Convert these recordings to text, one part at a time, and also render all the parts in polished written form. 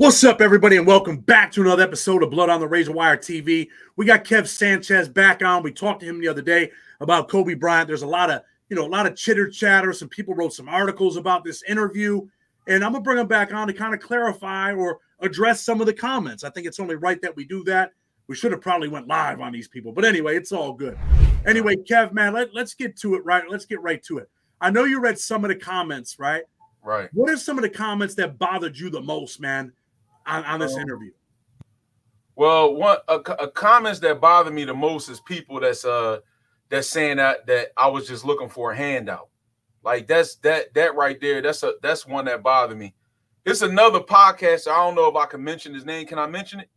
What's up, everybody, and welcome back to another episode of Blood on the Razor Wire TV. We got Kev Sanchez back on. We talked to him the other day about Kobe Bryant. There's a lot of chitter chatter. Some people wrote some articles about this interview, and I'm gonna bring him back on to kind of clarify or address some of the comments. I think it's only right that we do that. We should have probably went live on these people, but anyway, it's all good. Anyway, Kev, man, let's get to it, right? Let's get right to it. I know you read some of the comments, right? Right. What are some of the comments that bothered you the most, man, on this interview? Well, comments that bother me the most is people that's saying that I was just looking for a handout. Like that right there. That's one that bothered me. It's another podcast. I don't know if I can mention his name. Can I mention it?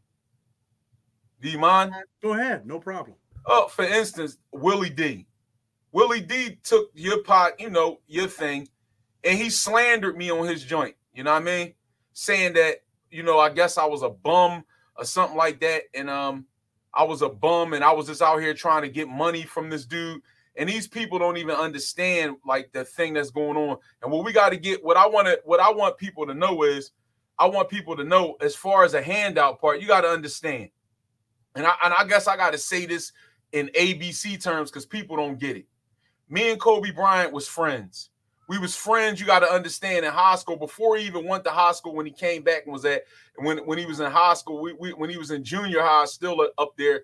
Do you mind? Go ahead, no problem. Oh, for instance, Willie D. Willie D took your your thing, and he slandered me on his joint. You know what I mean? Saying that, I guess I was a bum or something like that. And I was a bum and I was just out here trying to get money from this dude. And these people don't even understand like the thing that's going on. And what we got to get, what I want people to know is, I want people to know, as far as a handout part, you got to understand. And I guess I got to say this in ABC terms because people don't get it. Me and Kobe Bryant was friends. We was friends. You got to understand, in high school, before he even went to high school, when he came back and was when he was in high school, when he was in junior high, still up there,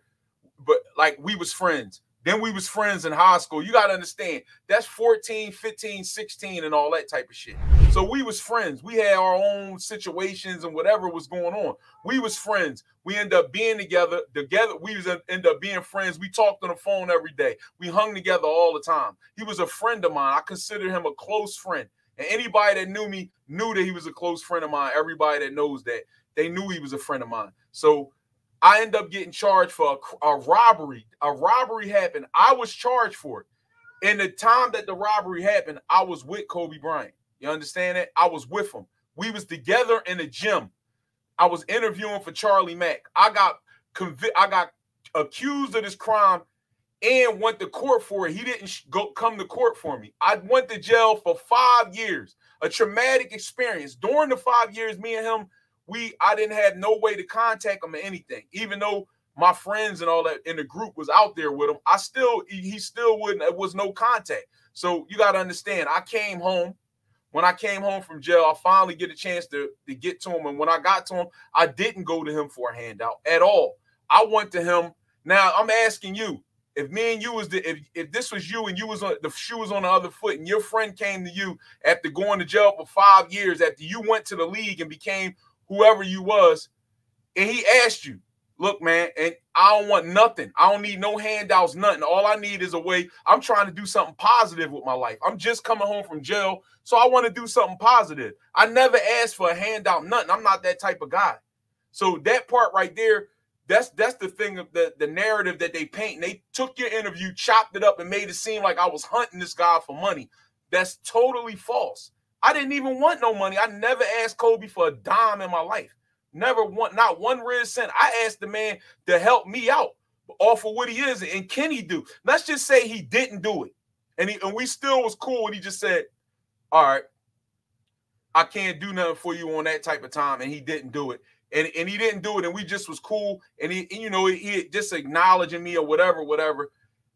but like we was friends. Then we was friends in high school. You got to understand, that's 14, 15, 16 and all that type of shit. So we was friends. We had our own situations and whatever was going on. We was friends. We ended up being together. We end up being friends. We talked on the phone every day. We hung together all the time. He was a friend of mine. I consider him a close friend. And anybody that knew me knew that he was a close friend of mine. Everybody that knows that, they knew he was a friend of mine. So I ended up getting charged for a robbery. A robbery happened. I was charged for it. And the time that the robbery happened, I was with Kobe Bryant. You understand that? I was with him. We was together in the gym. I was interviewing for Charlie Mack. I got accused of this crime and went to court for it. He didn't come to court for me. I went to jail for 5 years. A traumatic experience. During the 5 years, me and him, I didn't have no way to contact him or anything. Even though my friends and all that in the group was out there with him, he still wouldn't. It was no contact. So you got to understand, I came home. When I came home from jail, I finally get a chance to get to him. And when I got to him, I didn't go to him for a handout at all. I went to him. Now I'm asking you, if me and you was if this was you and you was on the shoe was on the other foot, and your friend came to you after going to jail for 5 years, after you went to the league and became whoever you was, and he asked you, look, man, and I don't want nothing. I don't need no handouts, nothing. All I need is a way. I'm trying to do something positive with my life. I'm just coming home from jail, so I want to do something positive. I never asked for a handout, nothing. I'm not that type of guy. So that part right there, that's the thing of the narrative that they paint. And they took your interview, chopped it up, and made it seem like I was hunting this guy for money. That's totally false. I didn't even want no money. I never asked Kobe for a dime in my life. Never want, not one red cent. I asked the man to help me out off of what he is. And can he do? Let's just say he didn't do it. And we still was cool. And he just said, all right, I can't do nothing for you on that type of time. And he didn't do it. And he didn't do it. And we just was cool. And he just acknowledging me or whatever.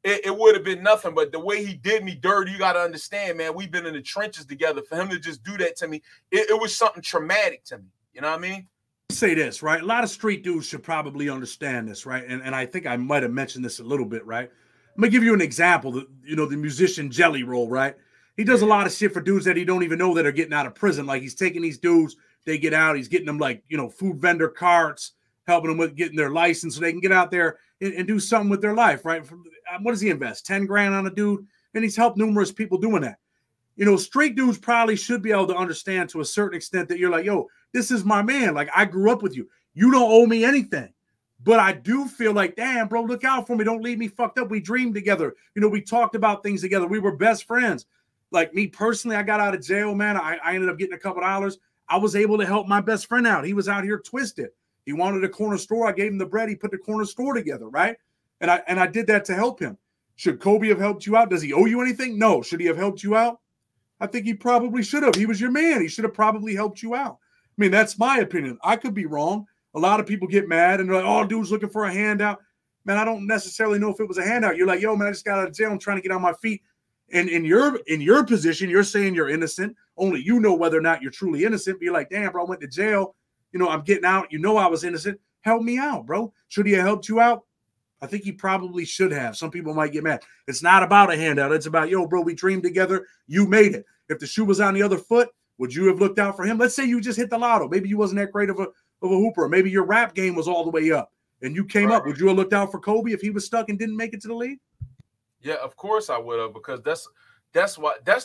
It would have been nothing. But the way he did me dirty, you got to understand, man, we've been in the trenches together. For him to just do that to me, it was something traumatic to me. You know what I mean? Say this, right? A lot of street dudes should probably understand this, right? And I think I might have mentioned this a little bit, right? I'm gonna give you an example. The musician Jelly Roll, right? He does a lot of shit for dudes that he don't even know that are getting out of prison. Like, he's taking these dudes, they get out, he's getting them like, food vendor carts, helping them with getting their license so they can get out there and do something with their life, right? What does he invest? 10 grand on a dude? And he's helped numerous people doing that. Street dudes probably should be able to understand to a certain extent that you're like, yo, this is my man. Like, I grew up with you. You don't owe me anything. But I do feel like, damn, bro, look out for me. Don't leave me fucked up. We dreamed together. We talked about things together. We were best friends. Like, me personally, I got out of jail, man. I ended up getting a couple dollars. I was able to help my best friend out. He was out here twisted. He wanted a corner store. I gave him the bread. He put the corner store together, right? And I did that to help him. Should Kobe have helped you out? Does he owe you anything? No. Should he have helped you out? I think he probably should have. He was your man. He should have probably helped you out. mean, that's my opinion. I could be wrong. A lot of people get mad and they're like, oh, dude's looking for a handout. Man, I don't necessarily know if it was a handout. You're like, yo, man, I just got out of jail. I'm trying to get on my feet. And in your position, you're saying you're innocent. Only you know whether or not you're truly innocent. But you're like, damn, bro, I went to jail. You know, I'm getting out. You know I was innocent. Help me out, bro. Should he have helped you out? I think he probably should have. Some people might get mad. It's not about a handout. It's about, yo, bro, we dreamed together. You made it. If the shoe was on the other foot, would you have looked out for him? Let's say you just hit the lotto. Maybe you wasn't that great of a hooper. Maybe your rap game was all the way up and you came up. Would you have looked out for Kobe if he was stuck and didn't make it to the league? Yeah, of course I would have, because that's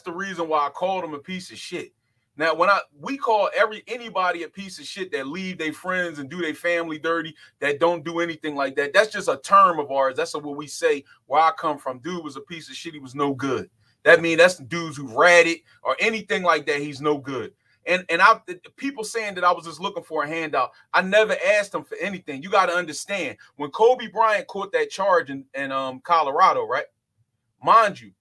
the reason why I called him a piece of shit. Now, we call anybody a piece of shit that leave their friends and do their family dirty, that don't do anything like that. That's just a term of ours. That's what we say where I come from. Dude was a piece of shit. He was no good. That means that's the dudes who ratted or anything like that. He's no good. And people saying that I was just looking for a handout. I never asked him for anything. You got to understand, when Kobe Bryant caught that charge in Colorado, right? Mind you,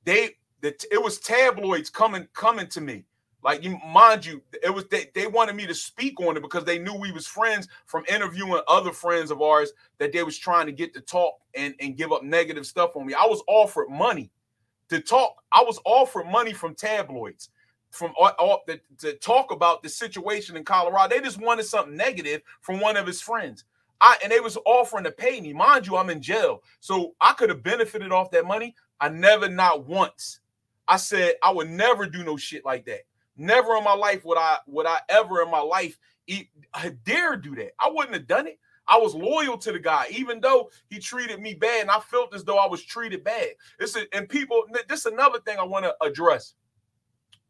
it was tabloids coming to me. Like, mind you, it was they wanted me to speak on it because they knew we was friends from interviewing other friends of ours that they was trying to get to talk and give up negative stuff on me. I was offered money to talk. I was offered money from tabloids to talk about the situation in Colorado. They just wanted something negative from one of his friends. And they was offering to pay me. Mind you, I'm in jail. So I could have benefited off that money. I never, not once. I said I would never do no shit like that. Never in my life would I ever in my life dare do that. I wouldn't have done it. I was loyal to the guy, even though he treated me bad, and I felt as though I was treated bad. This is another thing I want to address.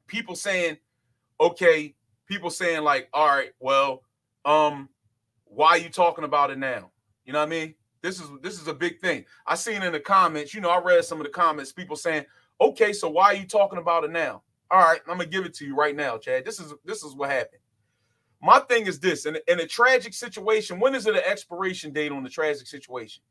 People saying like, all right, well, why are you talking about it now? You know what I mean? This is a big thing. I seen in the comments, I read some of the comments, people saying, okay, so why are you talking about it now? All right, I'm gonna give it to you right now, Chad. This is what happened. My thing is this: in a tragic situation, when is it an expiration date on the tragic situation?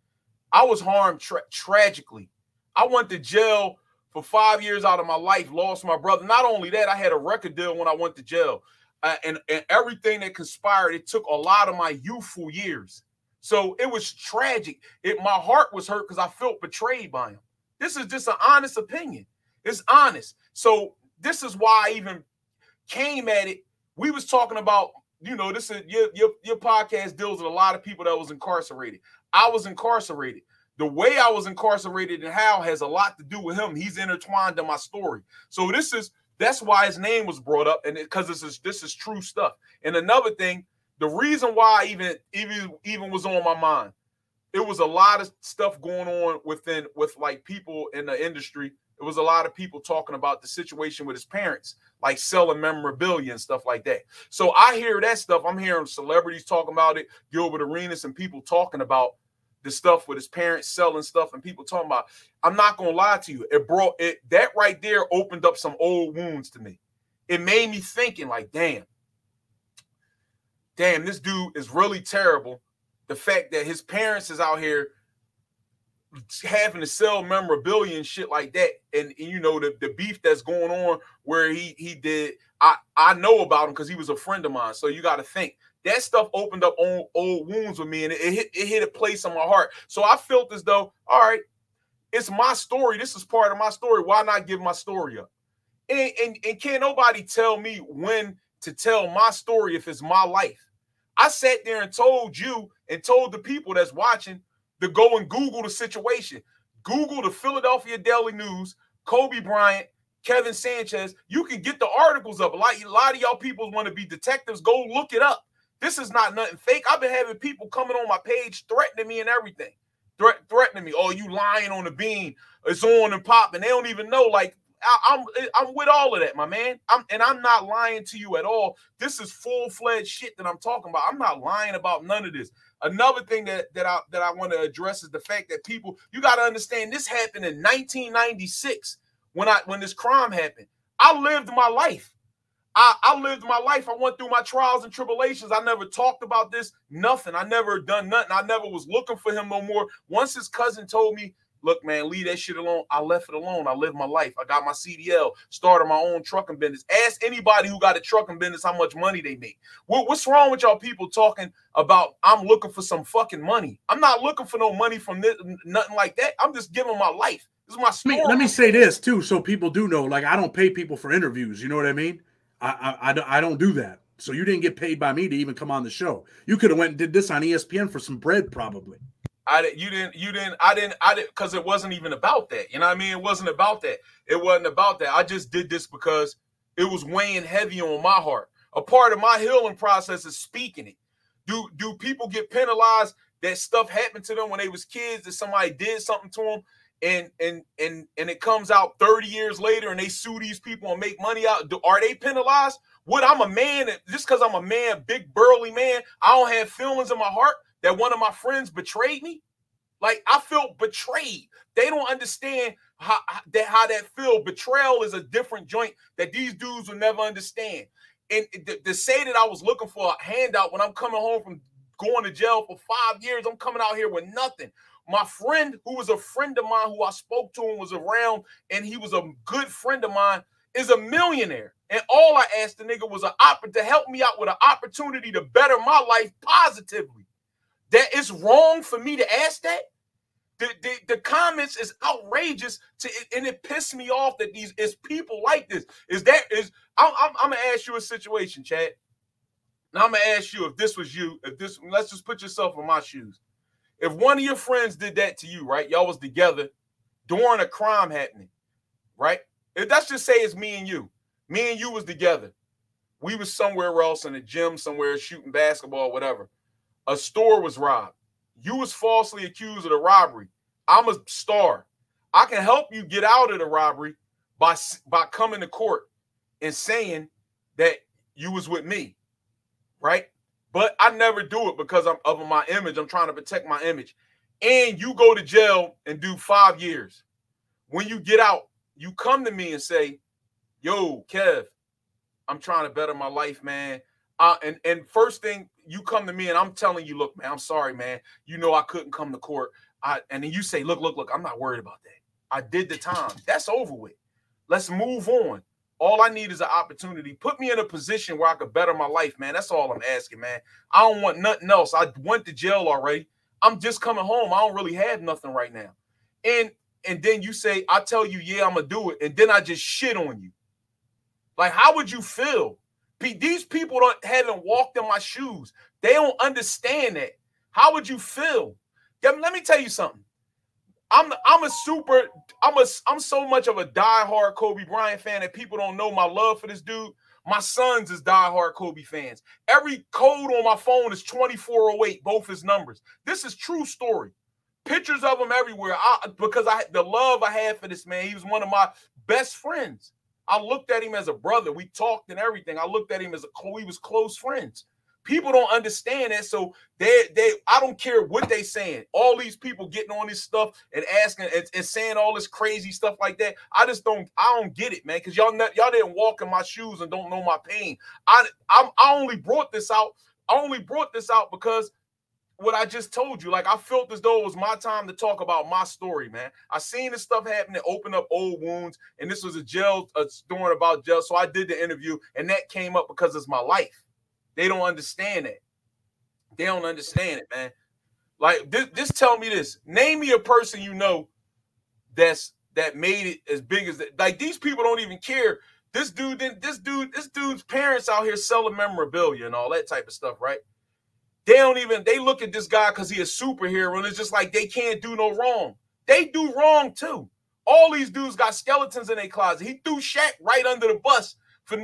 I was harmed tragically. I went to jail for 5 years out of my life, lost my brother. Not only that, I had a record deal when I went to jail. And everything that conspired, it took a lot of my youthful years. So it was tragic. My heart was hurt because I felt betrayed by him. This is just an honest opinion. It's honest. So this is why I even came at it. We was talking about, this is your podcast deals with a lot of people that was incarcerated. I was incarcerated. The way I was incarcerated and how has a lot to do with him. He's intertwined in my story. So that's why his name was brought up, and because this is true stuff. And another thing, the reason why I even was on my mind, it was a lot of stuff going on with like people in the industry. It was a lot of people talking about the situation with his parents, like selling memorabilia and stuff like that. So I hear that stuff. I'm hearing celebrities talking about it, Gilbert Arenas, and people talking about the stuff with his parents selling stuff, and people talking about. I'm not gonna lie to you. That right there opened up some old wounds to me. It made me thinking like, damn, this dude is really terrible. The fact that his parents is out here having to sell memorabilia and shit like that, and the beef that's going on where he did. I know about him because he was a friend of mine. So you got to think that stuff opened up old wounds with me, and it hit a place in my heart. So I felt as though, all right, it's my story. This is part of my story. Why not give my story up? And can't nobody tell me when to tell my story if it's my life. I sat there and told you and told the people that's watching to go and Google the situation. Google the Philadelphia Daily News, Kobe Bryant, Kevin Sanchez. You can get the articles up. A lot of y'all people want to be detectives. Go look it up. This is not nothing fake. I've been having people coming on my page threatening me and everything. Threatening me. Oh, you lying on the beam. It's on and popping. They don't even know. Like, I'm with all of that, my man. I'm not lying to you at all. This is full-fledged shit that I'm talking about. I'm not lying about none of this. Another thing that I want to address is the fact that people, you got to understand, this happened in 1996 when this crime happened. I lived my life. I lived my life. I went through my trials and tribulations. I never talked about this, nothing. I never done nothing. I never was looking for him no more. Once his cousin told me, look, man, leave that shit alone. I left it alone. I lived my life. I got my CDL, started my own trucking business. Ask anybody who got a trucking business how much money they make. What's wrong with y'all people talking about I'm looking for some fucking money? I'm not looking for no money from this, nothing like that. I'm just giving my life. This is my story. Let me say this too, so people do know. Like, I don't pay people for interviews. You know what I mean? I don't do that. So you didn't get paid by me to even come on the show. You could have went and did this on ESPN for some bread, probably. I didn't, because it wasn't even about that. You know what I mean? It wasn't about that. It wasn't about that. I just did this because it was weighing heavy on my heart. A part of my healing process is speaking it. Do people get penalized that stuff happened to them when they was kids, that somebody did something to them, and it comes out 30 years later and they sue these people and make money out? Are they penalized? I'm a man, just because I'm a man, big burly man, I don't have feelings in my heart that one of my friends betrayed me? Like, I felt betrayed. They don't understand how that feel. Betrayal is a different joint that these dudes will never understand. And to say that I was looking for a handout when I'm coming home from going to jail for 5 years, I'm coming out here with nothing. My friend, who was a friend of mine, who I spoke to and was around, and he was a good friend of mine, is a millionaire. And all I asked the nigga was to help me out with an opportunity to better my life positively. That is wrong for me to ask that. The comments is outrageous, and it pissed me off that is people like this. I'm gonna ask you a situation, Chad. Now I'm gonna ask you, if this was you, let's just put yourself in my shoes. If one of your friends did that to you, right? Y'all was together during a crime happening, right? Let's just say it's me and you. Me and you was together. We was somewhere else in a gym, somewhere shooting basketball, whatever. A store was robbed. You was falsely accused of the robbery. I'm a star. I can help you get out of the robbery by coming to court and saying that you was with me, right? But I never do it because I'm of my image. I'm trying to protect my image. And you go to jail and do 5 years. When you get out, you come to me and say, yo, Kev, I'm trying to better my life, man. And first thing, you come to me and I'm telling you, look, man, I'm sorry, man. You know I couldn't come to court. And then you say, look, I'm not worried about that. I did the time. That's over with. Let's move on. All I need is an opportunity. Put me in a position where I could better my life, man. That's all I'm asking, man. I don't want nothing else. I went to jail already. I'm just coming home. I don't really have nothing right now. And then you say, I tell you, yeah, I'm going to do it. And then I just shit on you. Like, how would you feel? These people haven't walked in my shoes. They don't understand that. How would you feel? Let me tell you something. I'm so much of a diehard Kobe Bryant fan that people don't know my love for this dude. My sons is diehard Kobe fans. Every code on my phone is 2408, both his numbers. This is true story. Pictures of him everywhere. Because the love I had for this man. He was one of my best friends. I looked at him as a brother. We talked and everything. I looked at him as we was close friends. People don't understand that, so I don't care what they saying. All these people getting on this stuff and asking and saying all this crazy stuff like that. I don't get it, man, because y'all didn't walk in my shoes and don't know my pain. I only brought this out. I only brought this out because what I just told you, like, I felt as though it was my time to talk about my story, man. I seen this stuff happen and open up old wounds, and this was a story about jail, so I did the interview, and that came up because it's my life. They don't understand it. They don't understand it, man. Like, just tell me this. Name me a person you know that made it as big as that. Like, these people don't even care. This dude's parents out here selling memorabilia and all that type of stuff, right? They look at this guy because he's a superhero, and it's just like they can't do no wrong. They do wrong too. All these dudes got skeletons in their closet. He threw Shaq right under the bus for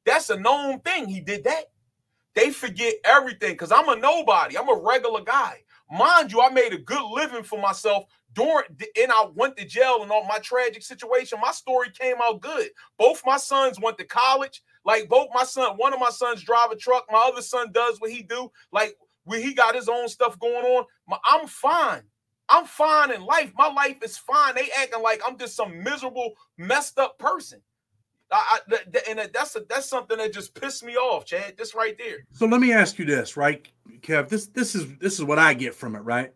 that's a known thing. He did that. They forget everything because I'm a nobody. I'm a regular guy. Mind you, I made a good living for myself and I went to jail and all my tragic situation. My story came out good. Both my sons went to college. Like, one of my sons drive a truck. My other son does what he do. Like, when he got his own stuff going on, I'm fine. I'm fine in life. My life is fine. They acting like I'm just some miserable, messed up person. That's something that just pissed me off, Chad. This right there. So let me ask you this, right, Kev? This is what I get from it, right?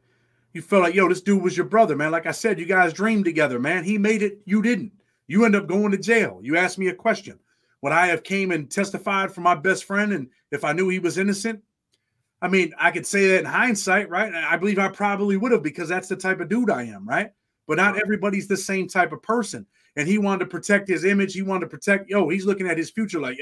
You felt like, yo, this dude was your brother, man. Like I said, you guys dreamed together, man. He made it. You didn't. You end up going to jail. You asked me a question. Would I have came and testified for my best friend, and if I knew he was innocent? I mean, I could say that in hindsight, right? I believe I probably would have, because that's the type of dude I am, right? But not everybody's the same type of person. And he wanted to protect his image. He wanted to protect, he's looking at his future like,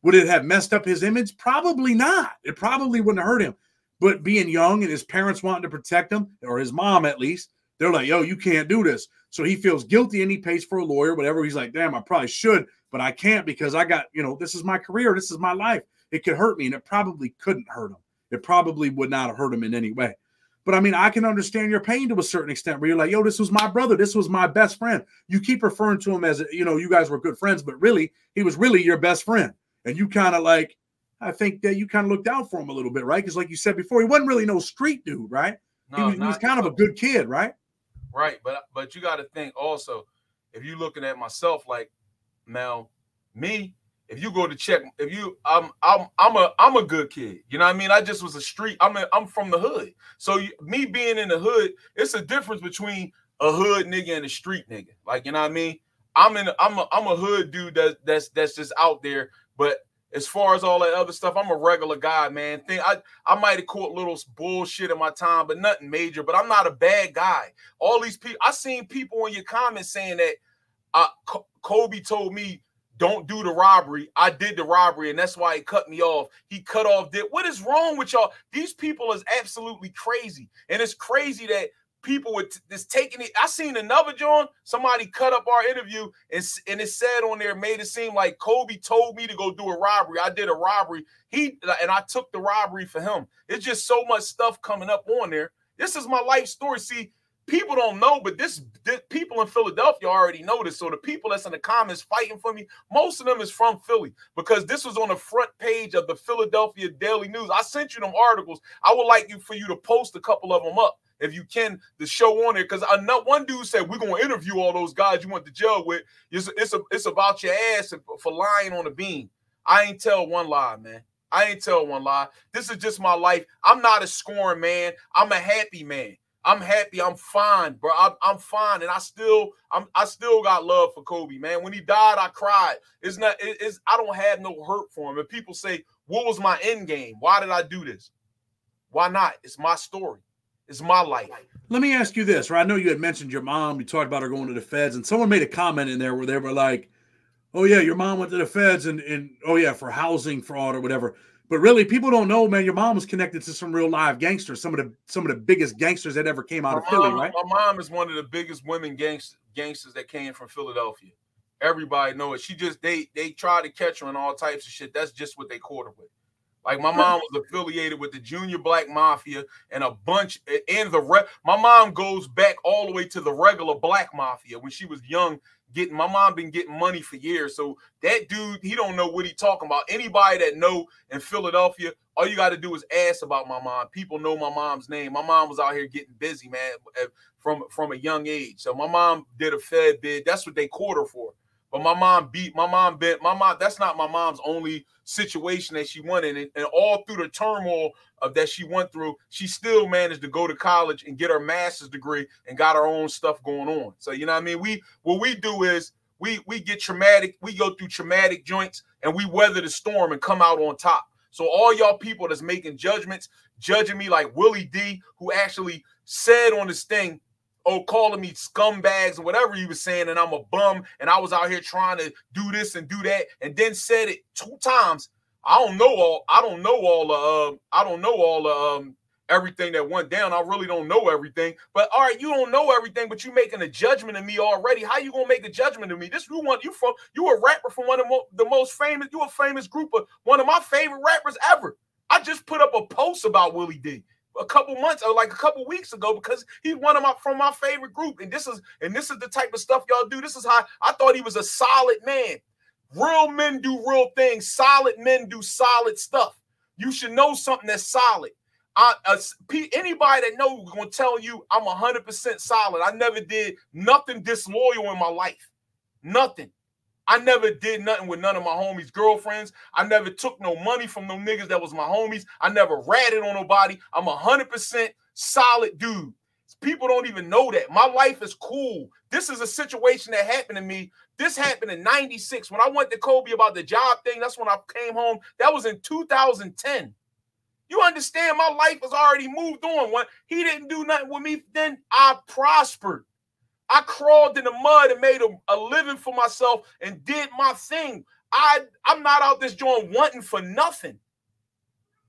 would it have messed up his image? Probably not. It probably wouldn't have hurt him. But being young and his parents wanting to protect him, or his mom at least, they're like, you can't do this. So he feels guilty and he pays for a lawyer, whatever. He's like, damn, I probably should, but I can't because I got, this is my career. This is my life. It could hurt me, and it probably couldn't hurt him. It probably would not have hurt him in any way. But I mean, I can understand your pain to a certain extent where you're like, this was my brother. This was my best friend. You keep referring to him as, you guys were good friends, but really, he was really your best friend. And you kind of like, I think that you kind of looked out for him a little bit, right? Because like you said before, he wasn't really no street dude, right? No, he was kind of a good kid, right? Right. But you got to think also, if you're looking at myself, like now, me, if you go to check, I'm a good kid. You know what I mean? I just was a street. I'm from the hood. So me being in the hood, it's a difference between a hood nigga and a street nigga. Like, you know what I mean? I'm a hood dude that's just out there. But as far as all that other stuff, I'm a regular guy, man. I might have caught little bullshit in my time, but nothing major. But I'm not a bad guy. All these people, I seen people in your comments saying that Kobe told me, don't do the robbery. I did the robbery, and that's why he cut me off. He cut off. What is wrong with y'all? These people is absolutely crazy. And it's crazy that people with this taking it. I seen another John, somebody cut up our interview, and it said on there, made it seem like Kobe told me to go do a robbery. I did a robbery. And I took the robbery for him. It's just so much stuff coming up on there. This is my life story. See, people don't know, but this people in Philadelphia already know this. So the people that's in the comments fighting for me, most of them is from Philly, because this was on the front page of the Philadelphia Daily News. I sent you them articles. I would like for you to post a couple of them up, if you can, the show on there. Because one dude said, we're going to interview all those guys you went to jail with. It's about your ass for lying on the beam. I ain't tell one lie, man. I ain't tell one lie. This is just my life. I'm not a scoring man. I'm a happy man. I'm happy. I'm fine, bro. I'm fine, and I still got love for Kobe, man. When he died, I cried. I don't have no hurt for him. And people say, what was my end game? Why did I do this? Why not? It's my story. It's my life. Let me ask you this, right? I know you had mentioned your mom. You talked about her going to the feds, and someone made a comment in there where they were like, oh yeah, your mom went to the feds and oh yeah, for housing fraud or whatever. But really, people don't know, man, your mom was connected to some real live gangsters, some of the biggest gangsters that ever came out of Philly, right? My mom is one of the biggest women gangsters that came from Philadelphia. Everybody know it. They tried to catch her and all types of shit. That's just what they caught her with. Like, my mom was affiliated with the Junior Black Mafia and a bunch, and my mom goes back all the way to the regular Black Mafia when she was young. My mom been getting money for years. So that dude, he don't know what he talking about. Anybody that know in Philadelphia, all you got to do is ask about my mom. People know my mom's name. My mom was out here getting busy, man, from a young age. So my mom did a Fed bid. That's what they caught her for. But my mom, that's not my mom's only situation that she went in. And all through the turmoil that she went through, she still managed to go to college and get her master's degree and got her own stuff going on. So, you know what I mean? What we do is we get traumatic. We go through traumatic joints and we weather the storm and come out on top. So all y'all people that's making judgments, judging me like Willie D, who actually said on this thing, calling me scumbags and whatever he was saying, and I'm a bum, and I was out here trying to do this and do that, and then said it 2 times. I don't know everything that went down. I really don't know everything. But all right, you don't know everything, but you making a judgment of me already. How you gonna make a judgment of me? You a rapper from one of the most famous. You a famous group of one of my favorite rappers ever. I just put up a post about Willie D a couple weeks ago because he's from my favorite group, and this is the type of stuff y'all do. This is how I thought he was a solid man. Real men do real things. Solid men do solid stuff. You should know something that's solid. Anybody that knows is gonna tell you I'm 100% solid. I never did nothing disloyal in my life. Nothing. I never did nothing with none of my homies' girlfriends. I never took no money from no niggas that was my homies. I never ratted on nobody. I'm 100% solid dude. People don't even know that. My life is cool. This is a situation that happened to me. This happened in 96. When I went to Kobe about the job thing, that's when I came home. That was in 2010. You understand? My life has already moved on. When he didn't do nothing with me, then I prospered. I crawled in the mud and made a living for myself and did my thing. I'm not out this joint wanting for nothing.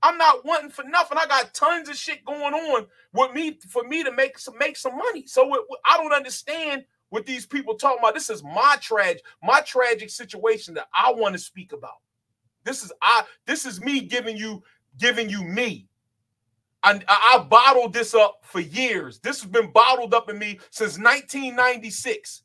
I'm not wanting for nothing. I got tons of shit going on with me for me to make some money. So I don't understand what these people talking about. This is my tragic situation that I want to speak about. This is me giving you me. And I bottled this up for years. This has been bottled up in me since 1996.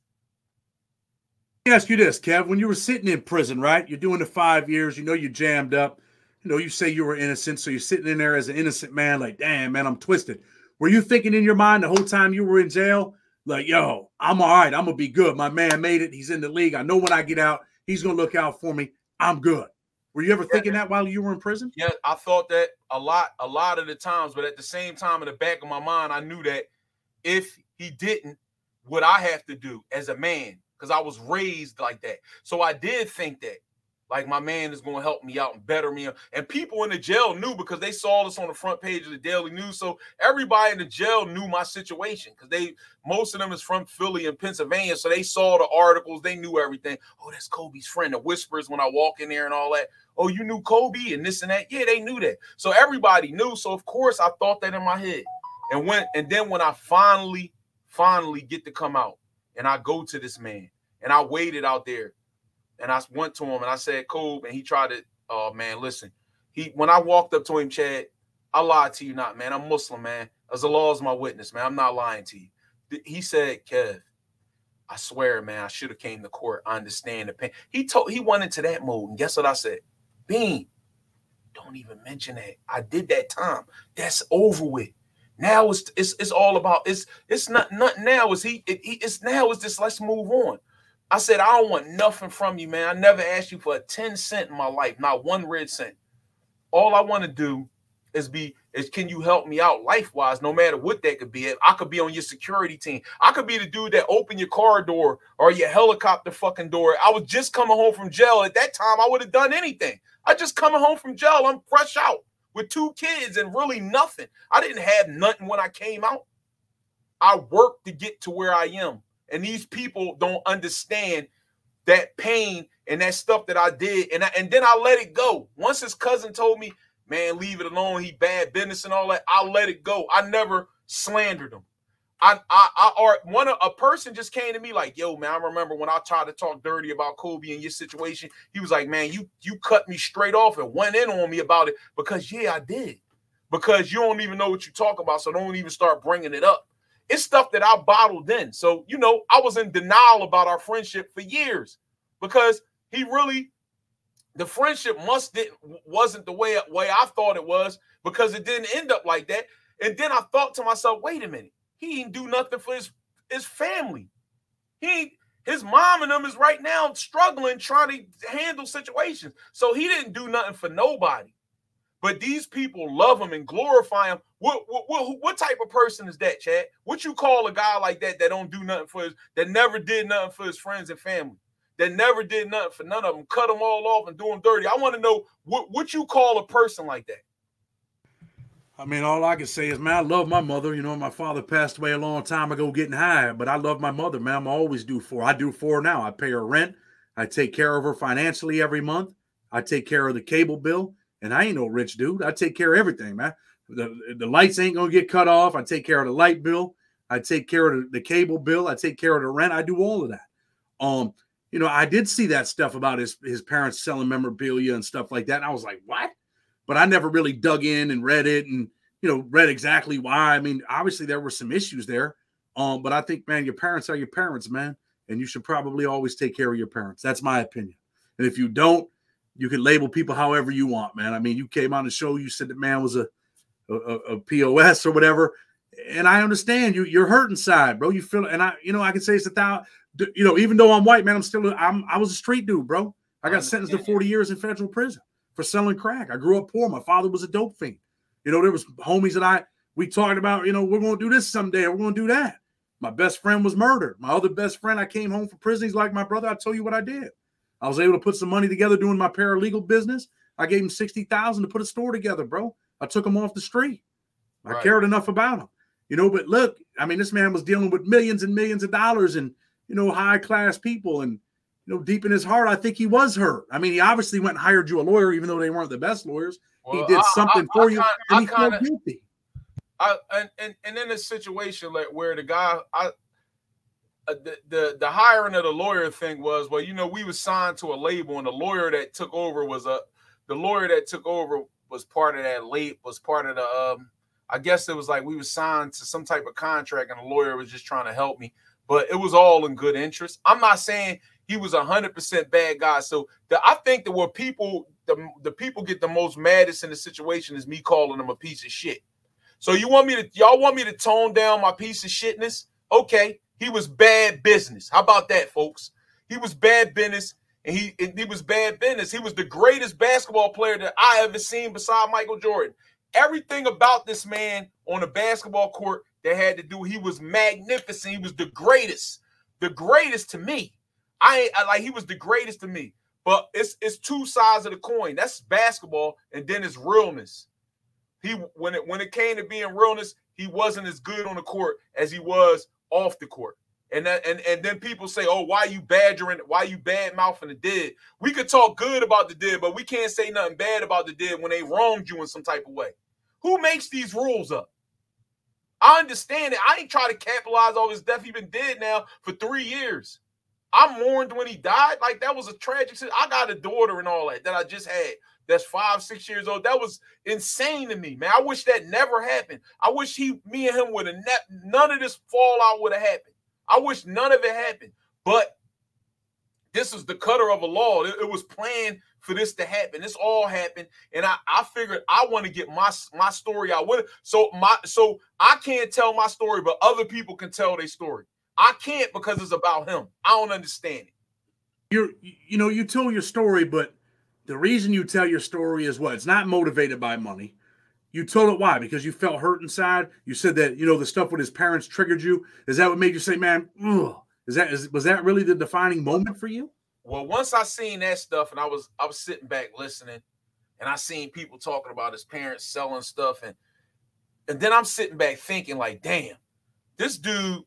Let me ask you this, Kev. When you were sitting in prison, right? You're doing the 5 years. You know you jammed up. You know, you say you were innocent, so you're sitting in there as an innocent man like, damn, man, I'm twisted. Were you thinking in your mind the whole time you were in jail, like, yo, I'm all right. I'm going to be good. My man made it. He's in the league. I know when I get out, he's going to look out for me. I'm good. Were you ever thinking that while you were in prison? Yeah, I thought that a lot of the times, but at the same time, in the back of my mind, I knew that if he didn't, what I have to do as a man, because I was raised like that. So I did think that, like, my man is going to help me out and better me. And people in the jail knew because they saw this on the front page of the Daily News. So everybody in the jail knew my situation because most of them is from Philly and Pennsylvania. So they saw the articles. They knew everything. Oh, that's Kobe's friend. The whispers when I walk in there and all that. Oh, you knew Kobe and this and that. Yeah, they knew that. So everybody knew. So, of course, I thought that in my head. And then when I finally get to come out and I go to this man and I waited out there. And I went to him and I said, Kobe, and he tried to, oh, man, listen. When I walked up to him, Chad, I lied to you not, man. I'm Muslim, man. As Allah is my witness, man. I'm not lying to you. He said, Kev, I swear, man, I should have came to court. I understand the pain. He went into that mode. And guess what I said? Bean, don't even mention that. I did that time. That's over with. Now it's all about, it's not now. It's just let's move on. I said, I don't want nothing from you, man. I never asked you for a 10 cent in my life, not one red cent. All I want to do is can you help me out life-wise, no matter what that could be. I could be on your security team. I could be the dude that opened your car door or your helicopter fucking door. I was just coming home from jail. At that time, I would have done anything. I just coming home from jail. I'm fresh out with 2 kids and really nothing. I didn't have nothing when I came out. I worked to get to where I am. And these people don't understand that pain and that stuff that I did. And then I let it go. Once his cousin told me, man, leave it alone. He bad business and all that. I let it go. I never slandered him. A person just came to me like, yo, man, I remember when I tried to talk dirty about Kobe and your situation. He was like, man, you cut me straight off and went in on me about it because, yeah, I did. Because you don't even know what you talk about. So don't even start bringing it up. It's stuff that I bottled in. So, you know, I was in denial about our friendship for years because the friendship wasn't the way I thought it was because it didn't end up like that. And then I thought to myself, wait a minute, he didn't do nothing for his family. His mom and them is right now struggling, trying to handle situations. So he didn't do nothing for nobody. But these people love him and glorify him. What type of person is that, Chad? What you call a guy like that don't do nothing that never did nothing for his friends and family, that never did nothing for none of them, cut them all off and do them dirty? I want to know what you call a person like that. I mean, all I can say is, man, I love my mother. You know, my father passed away a long time ago getting high, but I love my mother, man. I'm always do for her. I do for her now. I pay her rent. I take care of her financially every month. I take care of the cable bill. And I ain't no rich dude. I take care of everything, man. The lights ain't going to get cut off. I take care of the light bill. I take care of the cable bill. I take care of the rent. I do all of that. You know, I did see that stuff about his parents selling memorabilia and stuff like that. And I was like, what? But I never really dug in and read it and, you know, read exactly why. I mean, obviously there were some issues there. But I think, man, your parents are your parents, man. And you should probably always take care of your parents. That's my opinion. And if you don't, you can label people however you want, man. I mean, you came on the show, you said the man was a POS or whatever. And I understand you're hurt inside, bro. You feel, and I can say it's even though I'm white, man, I was a street dude, bro. I got sentenced to 40 years in federal prison for selling crack. I grew up poor. My father was a dope fiend. You know, there was homies that We talked about, you know, we're going to do this someday, or we're going to do that. My best friend was murdered. My other best friend, I came home from prison. He's like my brother. I tell you what I did. I was able to put some money together doing my paralegal business. I gave him $60,000 to put a store together, bro. I took him off the street. I cared enough about him, you know. But look, I mean, this man was dealing with millions and millions of dollars and, you know, high class people. And, you know, deep in his heart, I think he was hurt. I mean, he obviously went and hired you a lawyer, even though they weren't the best lawyers. Well, he did something for you, and he felt guilty. And in a situation like where the guy, the hiring of the lawyer thing was, well, you know, we was signed to a label, and the lawyer that took over was part of that late, was part of the I guess it was like we was signed to some type of contract, and the lawyer was just trying to help me, but it was all in good interest. I'm not saying he was 100% bad guy. So I think that what people, the people get the most maddest in the situation is me calling him a piece of shit. So y'all want me to tone down my piece of shitness? Okay, he was bad business. How about that, folks? He was bad business, and he was bad business. He was the greatest basketball player that I ever seen beside Michael Jordan. Everything about this man on a basketball court that had to do, he was magnificent. He was the greatest to me. He was the greatest to me. But it's two sides of the coin. That's basketball, and then it's realness. When it came to being realness, he wasn't as good on the court as he was off the court. And then people say, oh, why you bad mouthing the dead? We could talk good about the dead, but we can't say nothing bad about the dead when they wronged you in some type of way. Who makes these rules up? I understand it. I ain't trying to capitalize on his death. He's been dead now for 3 years. I mourned when he died. Like, that was a tragic situation. I got a daughter and all that I just had. That's 5-6 years old. That was insane to me, man. I wish that never happened. I wish me and him would have none of this fallout would have happened. I wish none of it happened. But this is the cutter of a law. It was planned for this to happen. This all happened, and I figured I want to get my story out with it. So I can't tell my story, but other people can tell their story. I can't because it's about him. I don't understand it. You tell your story, but the reason you tell your story is what? It's not motivated by money. You told it why? Because you felt hurt inside. You said that, you know, the stuff with his parents triggered you. Is that what made you say, man, ugh? Was that really the defining moment for you? Well, once I seen that stuff, and I was sitting back listening, and I seen people talking about his parents selling stuff, and then I'm sitting back thinking, like, damn, this dude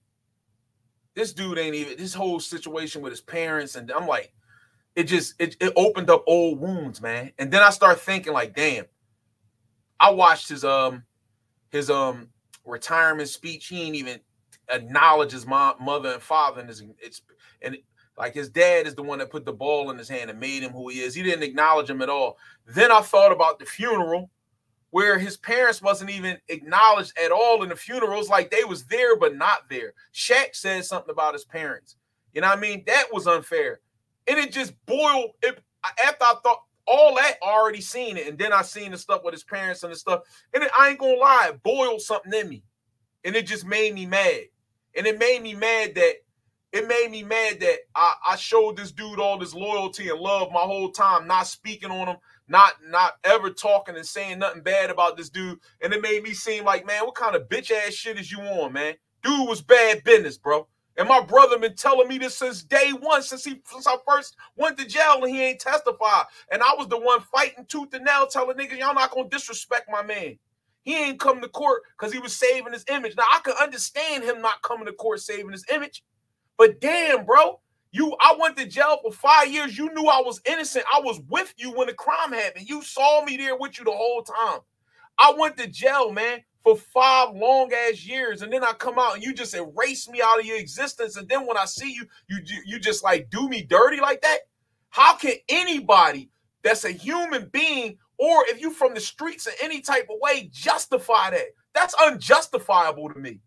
ain't even, this whole situation with his parents, and I'm like, it opened up old wounds, man. And then I start thinking, like, damn, I watched his retirement speech. He ain't even acknowledge his mother and father, and like his dad is the one that put the ball in his hand and made him who he is. He didn't acknowledge him at all. Then I thought about the funeral, where his parents wasn't even acknowledged at all in the funeral. It was like they was there but not there. Shaq said something about his parents. You know what I mean? That was unfair. And it just boiled. After I thought all that, I already seen it. And then I seen the stuff with his parents and the stuff. And I ain't gonna lie, it boiled something in me. And it just made me mad. And it made me mad that I showed this dude all this loyalty and love my whole time, not speaking on him, not ever talking and saying nothing bad about this dude. And it made me seem like, man, what kind of bitch ass shit is you on, man? Dude was bad business, bro. And my brother been telling me this since day one, since I first went to jail, and he ain't testified. And I was the one fighting tooth and nail, telling niggas, y'all not gonna disrespect my man. He ain't come to court because he was saving his image. Now, I can understand him not coming to court saving his image. But damn, bro, I went to jail for 5 years. You knew I was innocent. I was with you when the crime happened. You saw me there with you the whole time. I went to jail, man, for 5 long-ass years. And then I come out and you just erase me out of your existence. And then when I see you, you just like do me dirty like that? How can anybody that's a human being, or if you from the streets in any type of way, justify that? That's unjustifiable to me.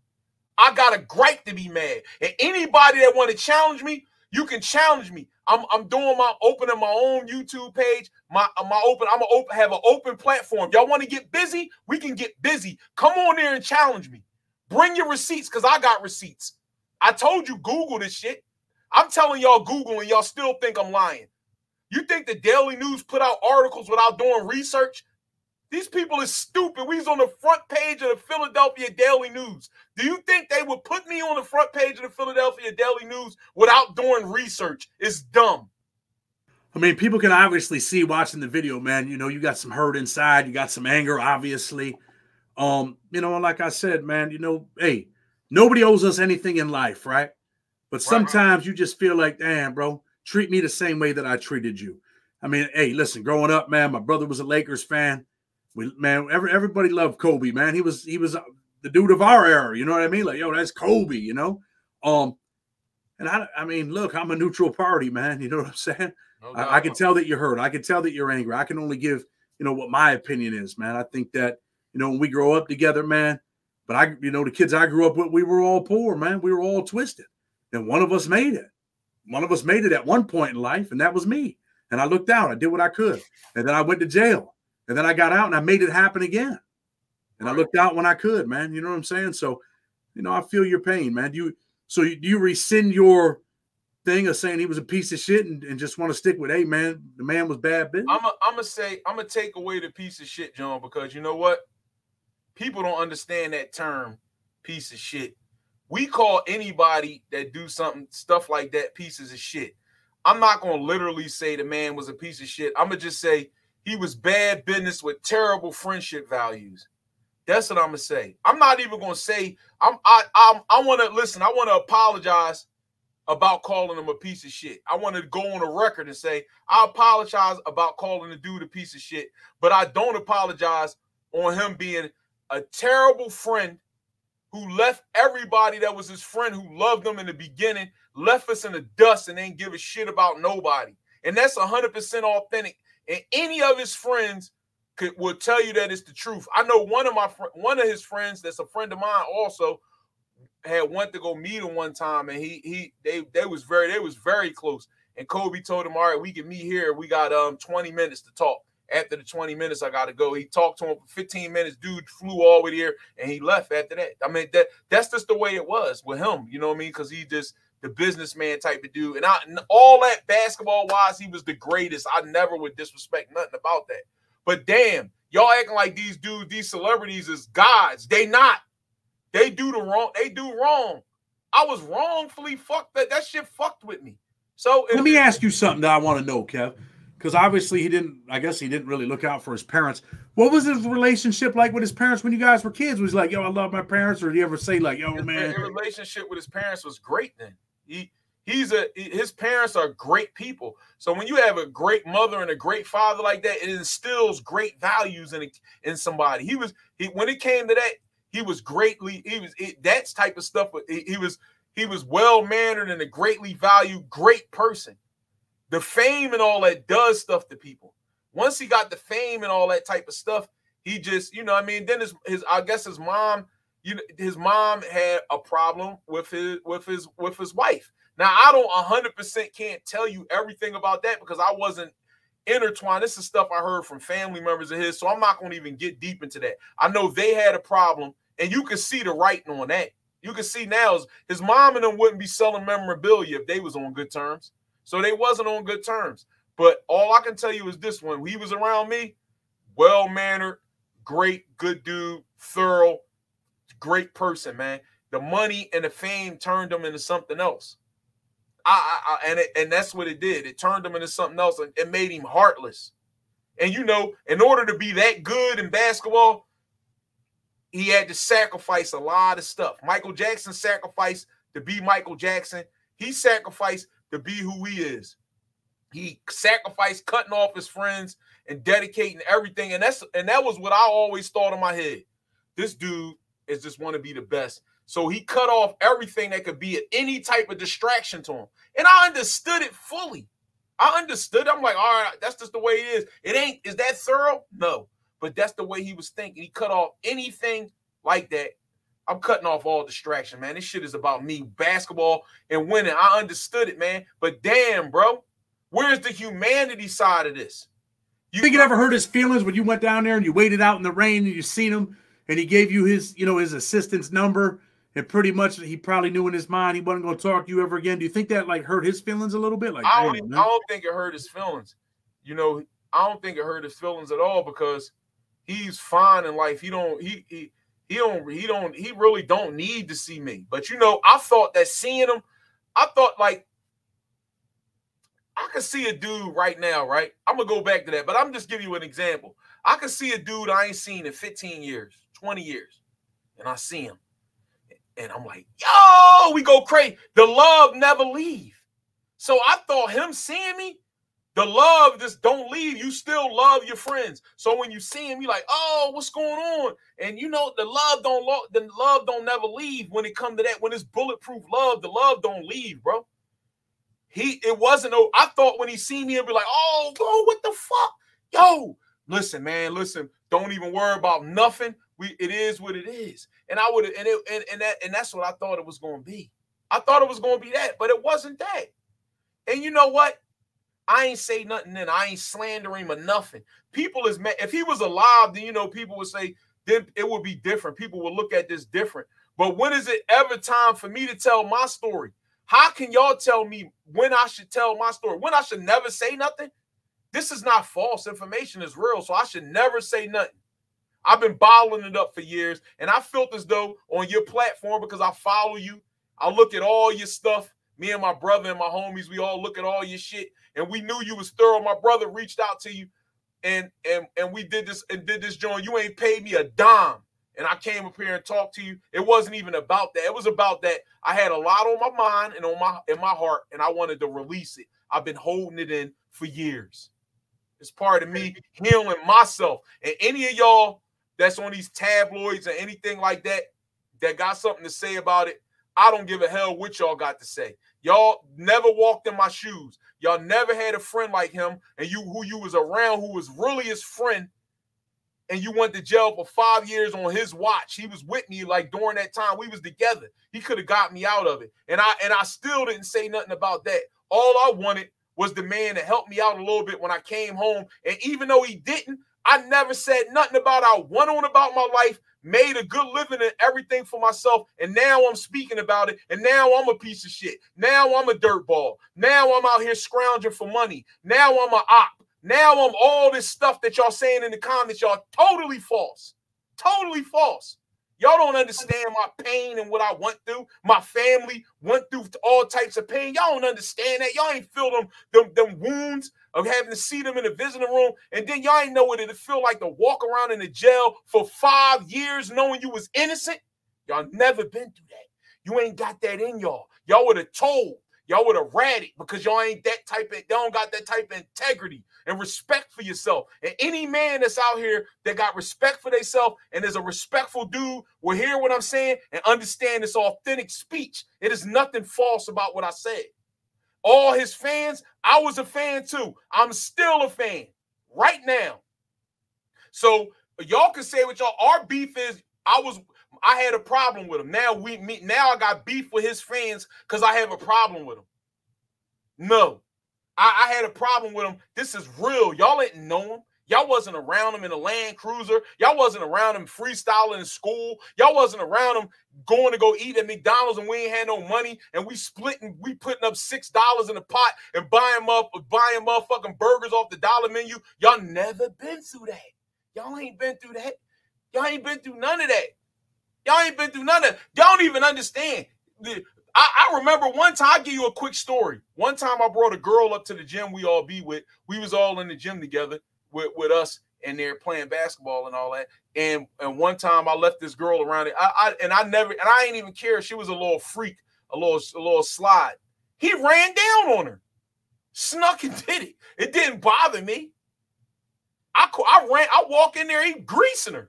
I got a gripe to be mad. And anybody that want to challenge me, you can challenge me. I'm opening my own YouTube page. I'm gonna have an open platform. Y'all want to get busy? We can get busy. Come on there and challenge me. Bring your receipts, because I got receipts. I told you Google this shit. I'm telling y'all Google, and y'all still think I'm lying. You think the Daily News put out articles without doing research? These people is stupid. We was on the front page of the Philadelphia Daily News. Do you think they would put me on the front page of the Philadelphia Daily News without doing research? It's dumb. I mean, people can obviously see watching the video, man. You know, you got some hurt inside. You got some anger, obviously. You know, like I said, man, you know, hey, nobody owes us anything in life, right? But sometimes you just feel like, damn, bro, treat me the same way that I treated you. I mean, hey, listen, growing up, man, my brother was a Lakers fan. Everybody loved Kobe, man. He was the dude of our era. You know what I mean? Like, yo, that's Kobe. You know, and I mean, look, I'm a neutral party, man. You know what I'm saying? No, I can tell that you're hurt. I can tell that you're angry. I can only give, you know, what my opinion is, man. I think that, you know, when we grow up together, man. But you know, the kids I grew up with, we were all poor, man. We were all twisted, and one of us made it. One of us made it at one point in life, and that was me. And I looked out. I did what I could, and then I went to jail. And then I got out and I made it happen again. And I looked out when I could, man. You know what I'm saying? So, you know, I feel your pain, man. Do you rescind your thing of saying he was a piece of shit and just want to stick with, hey, man, the man was bad business? I'm going to take away the piece of shit, John, because you know what? People don't understand that term, piece of shit. We call anybody that do stuff like that, pieces of shit. I'm not going to literally say the man was a piece of shit. I'm going to just say, he was bad business with terrible friendship values. That's what I'm gonna say. I'm not even gonna say I want to listen. I want to apologize about calling him a piece of shit. I want to go on a record and say I apologize about calling the dude a piece of shit, but I don't apologize on him being a terrible friend who left everybody that was his friend who loved him in the beginning, left us in the dust and ain't give a shit about nobody. And that's 100% authentic. And any of his friends will tell you that it's the truth. I know one of his friends that's a friend of mine also had went to go meet him one time, and they was very close. And Kobe told him, all right, we can meet here. We got 20 minutes to talk. After the 20 minutes, I got to go. He talked to him for 15 minutes. Dude flew all the way here, and he left after that. I mean, that's just the way it was with him. You know what I mean? Because he just the businessman type of dude. And all that basketball-wise, he was the greatest. I never would disrespect nothing about that. But damn, y'all acting like these dudes, these celebrities is gods. They not. They do wrong. I was wrongfully fucked. That shit fucked with me. So let me ask you something that I want to know, Kev. Because obviously he didn't really look out for his parents. What was his relationship like with his parents when you guys were kids? Was he like, yo, I love my parents? Or did he ever say like, yo, man? His relationship with his parents was great then. His parents are great people. So when you have a great mother and a great father like that, it instills great values in somebody. When it came to that, that type of stuff. He was well-mannered and a greatly valued, great person. The fame and all that does stuff to people. Once he got the fame and all that type of stuff, he just, you know what I mean? Then his mom, his mom had a problem with his wife. Now, I don't 100% can't tell you everything about that because I wasn't intertwined. This is stuff I heard from family members of his, so I'm not going to even get deep into that. I know they had a problem, and you can see the writing on that. You can see now his mom and them wouldn't be selling memorabilia if they was on good terms. So they wasn't on good terms. But all I can tell you is this: when he was around me, well-mannered, great, good dude, thorough, great person, man. The money and the fame turned him into something else. And that's what it did. It turned him into something else, and it made him heartless. And you know, in order to be that good in basketball, he had to sacrifice a lot of stuff. Michael Jackson sacrificed to be Michael Jackson. He sacrificed to be who he is. He sacrificed cutting off his friends and dedicating everything. And that was what I always thought in my head. This dude is just want to be the best. So he cut off everything that could be any type of distraction to him. And I understood it fully. I understood. I'm like, all right, that's just the way it is. Is that thorough? No. But that's the way he was thinking. He cut off anything like that. I'm cutting off all distraction, man. This shit is about me, basketball and winning. I understood it, man. But damn, bro, where's the humanity side of this? You think it ever hurt his feelings when you went down there and you waited out in the rain and you seen him and he gave you his assistant's number and pretty much he probably knew in his mind he wasn't going to talk to you ever again? Do you think that like hurt his feelings a little bit? Like I don't think it hurt his feelings. I don't think it hurt his feelings at all because he's fine in life. He really don't need to see me. But you know, I thought that seeing him, I thought like I could see a dude right now, right? I'm gonna go back to that, but I'm just giving you an example. I could see a dude I ain't seen in 15 years, 20 years, and I see him, and I'm like, yo, we go crazy. The love never leave. So I thought him seeing me, the love just don't leave. You still love your friends. So when you see him, you're like, oh, what's going on? And you know, the love don't never leave when it comes to that. When it's bulletproof love, the love don't leave, bro. It wasn't, I thought when he seen me, he'd be like, oh, bro, what the fuck? Yo, listen, man, listen, don't even worry about nothing. It is what it is. And I would have, and that's what I thought it was going to be. I thought it was going to be that, but it wasn't that. And you know what? I ain't say nothing then. I ain't slandering him or nothing. People is mad. If he was alive, then, you know, people would say, then it would be different. People would look at this different. But when is it ever time for me to tell my story? How can y'all tell me when I should tell my story? When I should never say nothing? This is not false information. It's real. So I should never say nothing. I've been bottling it up for years. And I felt as though on your platform, because I follow you, I look at all your stuff. Me and my brother and my homies, we all look at all your shit. And we knew you was thorough. My brother reached out to you. And we did this joint. You ain't paid me a dime. And I came up here and talked to you. It wasn't even about that. It was about that I had a lot on my mind and in my heart, and I wanted to release it. I've been holding it in for years. It's part of me healing myself. And any of y'all that's on these tabloids or anything like that, that got something to say about it, I don't give a hell what y'all got to say. Y'all never walked in my shoes. Y'all never had a friend like him, and who you was around, who was really his friend, and you went to jail for 5 years on his watch. He was with me like during that time. We was together. He could have got me out of it. And I still didn't say nothing about that. All I wanted was the man to help me out a little bit when I came home. And even though he didn't, I never said nothing about I went on about my life, made a good living and everything for myself. And now I'm speaking about it. And now I'm a piece of shit. Now I'm a dirtball. Now I'm out here scrounging for money. Now I'm an op. Now I'm all this stuff that y'all saying in the comments, y'all totally false. Totally false. Y'all don't understand my pain and what I went through. My family went through all types of pain. Y'all don't understand that. Y'all ain't feel them wounds of having to see them in the visiting room. And then y'all ain't know what it feel like to walk around in the jail for 5 years knowing you was innocent. Y'all never been through that. You ain't got that in y'all. Y'all would have told. Y'all would have ratted because y'all ain't that type of, y'all don't got that type of integrity and respect for yourself. And any man that's out here that got respect for themselves and is a respectful dude will hear what I'm saying and understand this authentic speech. It is nothing false about what I said. All his fans, I was a fan too. I'm still a fan right now. So y'all can say what y'all, our beef is, I had a problem with him. Now I got beef with his fans because I have a problem with him. No, I had a problem with him. This is real. Y'all didn't know him. Y'all wasn't around him in a Land Cruiser. Y'all wasn't around him freestyling in school. Y'all wasn't around him going to go eat at McDonald's and we ain't had no money and we putting up $6 in a pot and buying motherfucking burgers off the dollar menu. Y'all never been through that. Y'all ain't been through that. Y'all ain't been through none of that. Y'all ain't been through none of that. Y'all don't even understand. I remember one time, I'll give you a quick story. One time I brought a girl up to the gym we all be with. We was all in the gym together with us and they're playing basketball and all that. And one time I left this girl around it. I ain't even care. She was a little freak, a little slide. He ran down on her, snuck and did it. It didn't bother me. I walk in there, he greasing her.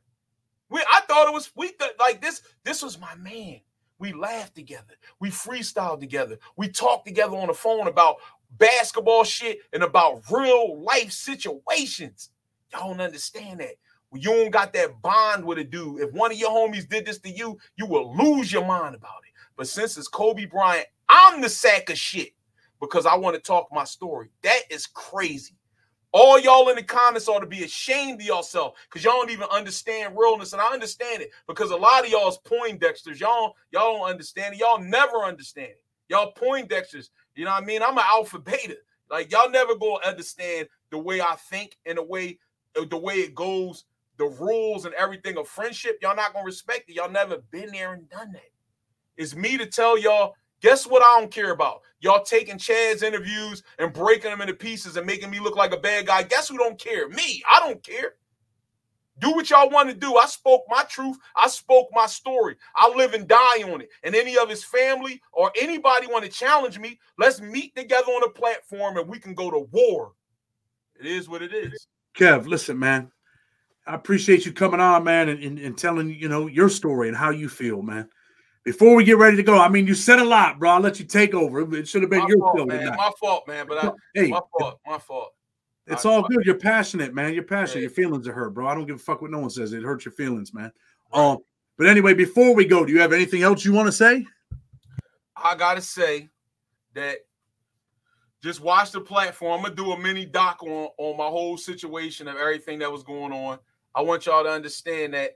I thought it was like this. This was my man. We laughed together. We freestyled together. We talked together on the phone about basketball shit and about real life situations. Y'all don't understand that. When you don't got that bond with a dude, if one of your homies did this to you, you will lose your mind about it. But since it's Kobe Bryant, I'm the sack of shit because I want to talk my story. That is crazy. All y'all in the comments ought to be ashamed of yourself because y'all don't even understand realness. And I understand it because a lot of y'all's Poindexters. Y'all don't understand it. Y'all never understand it. Y'all Poindexters. You know what I mean? I'm an alpha beta. Like, y'all never go understand the way I think and the way it goes, the rules and everything of friendship, y'all not gonna respect it. Y'all never been there and done that. It's me to tell y'all, guess what I don't care about? Y'all taking Chad's interviews and breaking them into pieces and making me look like a bad guy. Guess who don't care? Me. I don't care. Do what y'all want to do. I spoke my truth. I spoke my story. I live and die on it. And any of his family or anybody want to challenge me, let's meet together on a platform and we can go to war. It is what it is. Kev, listen, man. I appreciate you coming on, man, and telling, you know, your story and how you feel, man. Before we get ready to go, I mean, you said a lot, bro. I'll let you take over. It should have been your fault, man. My fault, man. But my fault. It's all good. You're passionate, man. You're passionate. Yeah. Your feelings are hurt, bro. I don't give a fuck what no one says. It hurts your feelings, man. Right. But anyway, before we go, do you have anything else you want to say? I gotta say that just watch the platform. I'm gonna do a mini doc on my whole situation of everything that was going on. I want y'all to understand that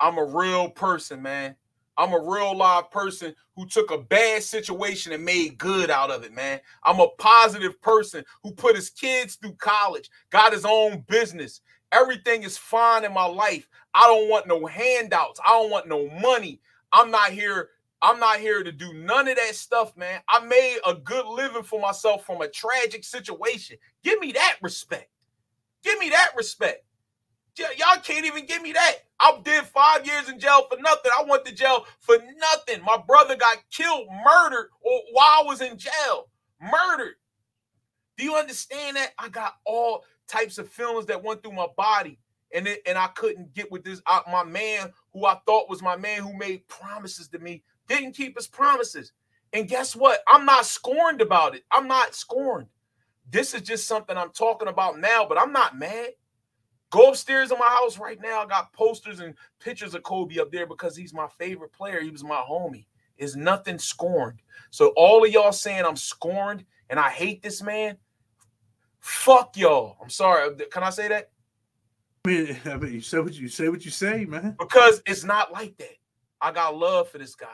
I'm a real person, man. I'm a real live person who took a bad situation and made good out of it, man. I'm a positive person who put his kids through college, got his own business. Everything is fine in my life. I don't want no handouts. I don't want no money. I'm not here to do none of that stuff, man. I made a good living for myself from a tragic situation. Give me that respect. Give me that respect. Y'all can't even give me that. I did 5 years in jail for nothing. I went to jail for nothing. My brother got killed, murdered, while I was in jail. Murdered. Do you understand that? I got all types of feelings that went through my body. And I couldn't get with this. My man, who I thought was my man, who made promises to me, didn't keep his promises. And guess what? I'm not scorned about it. I'm not scorned. This is just something I'm talking about now, but I'm not mad. Go upstairs in my house right now. I got posters and pictures of Kobe up there because he's my favorite player. He was my homie. It's nothing scorned. So all of y'all saying I'm scorned and I hate this man, fuck y'all. I'm sorry. Can I say that? I mean, you say what you say, man. Because it's not like that. I got love for this guy.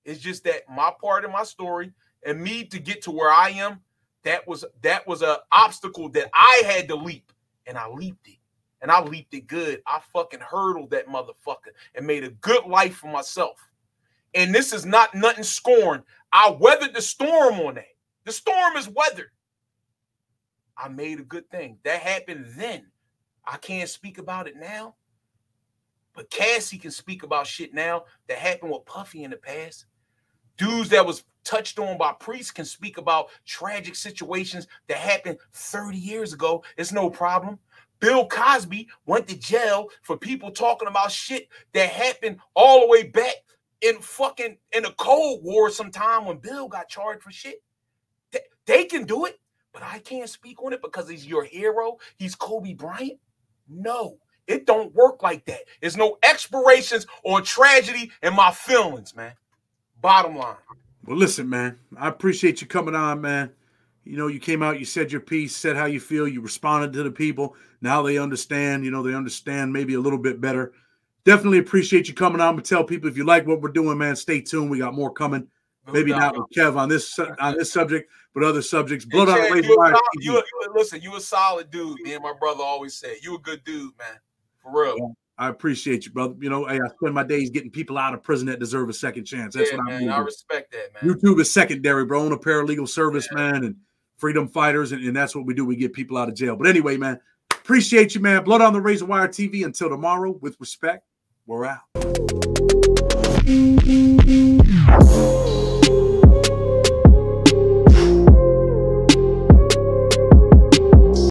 It's just that my part of my story and me to get to where I am, that was an obstacle that I had to leap, and I leaped it. And I leaped it good. I fucking hurdled that motherfucker and made a good life for myself. And this is not nothing scorned. I weathered the storm on that. The storm is weathered. I made a good thing. That happened then. I can't speak about it now. But Cassie can speak about shit now that happened with Puffy in the past. Dudes that was touched on by priests can speak about tragic situations that happened 30 years ago. It's no problem. Bill Cosby went to jail for people talking about shit that happened all the way back in the Cold War sometime when Bill got charged for shit. They can do it, but I can't speak on it because he's your hero. He's Kobe Bryant. No, it don't work like that. There's no expirations or tragedy in my feelings, man. Bottom line. Well, listen, man, I appreciate you coming on, man. You know, you came out, you said your piece, said how you feel, you responded to the people. Now they understand, they understand maybe a little bit better. Definitely appreciate you coming on. But tell people, if you like what we're doing, man, stay tuned. We got more coming. Maybe not with Kev on this subject, but other subjects. Blood on the Razor Wire TV. Listen, you a solid dude. Me and my brother always said, you a good dude, man. For real. Yeah, I appreciate you, brother. Hey, I spend my days getting people out of prison that deserve a second chance. That's what I'm doing. I respect that, man. YouTube is secondary, bro. I'm a paralegal service, man, and freedom fighters, and that's what we do. We get people out of jail. But anyway, man, appreciate you, man. Blood on the Razor Wire TV. Until tomorrow, with respect, we're out.